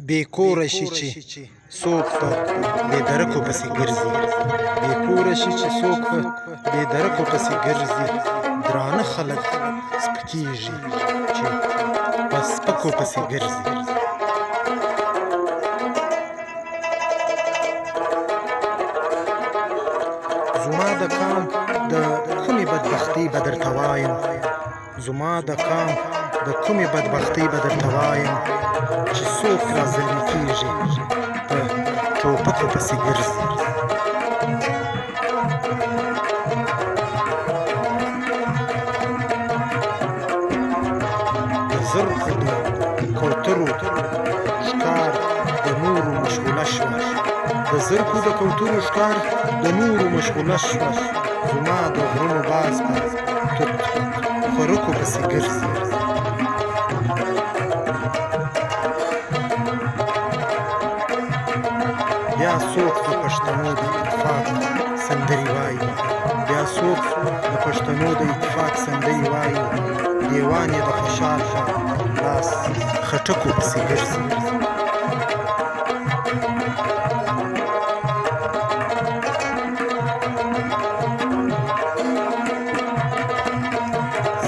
بې کوره شي چې څوک په بې درکو پسې ګرځي بې کوره شي چې څوک په بې درکو پسې ګرځي درانه خلک سپکېږي چې په سپکو پسې ګرځي زما د قام د کومې بدبختۍ به درته وایم زما د قام د کومې بدبختۍ به درته وایم چې څوک را زلمي کېږي په ټوپکو پسې ګرځي د زرغو د کوترو ښکار د نورو مشغوله شوه د زرغو د کوترو ښکار د نورو مشغوله شوه زما د غرونو باز په توت خورکو پسې ګرځي بیا څوک د پښتنو د اتفاق سندرې وایي بیا څوک د پښتنو د اتفاق سندرې وایي دیوان یې د خوشحال لاس خټکو پسې ګرځي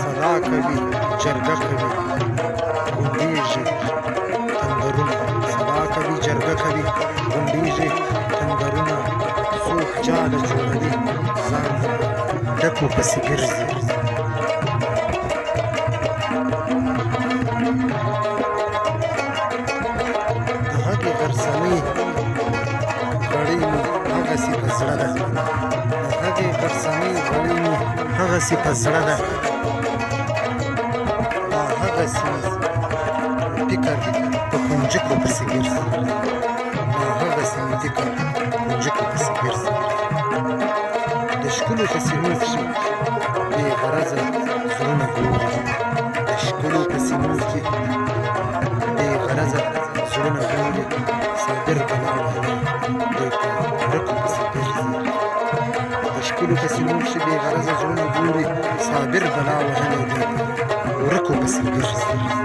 صدا کوي جرګه کوي غونډېږي تندرونه صدا کوي جرګه کوي غونډېږي تندرونه څوک جاله جوړوي ځان ډکو پسې ګرځي د هغې غرڅنۍ غړۍ مې هغسې په زړه ده د هغې غرڅنۍ غړۍ مې هغسې په زړه ده دا هغسې فکر په کنجکو پسې ګرځي دا هغسې مې فکر په کنجکو پسې ګرځي د ښکلو په سینو کښې بې غرضه زړونه ګوري د ښکلو په سینو کښې بې غرضه زړونه ګوري صابر بلا وهلی دی په ورکو پسې ګرځي د ښکلو په سینو کښې بې غرضه زړونه ګوري صابر بلا وهلی دی په ورکو پسې ګرځي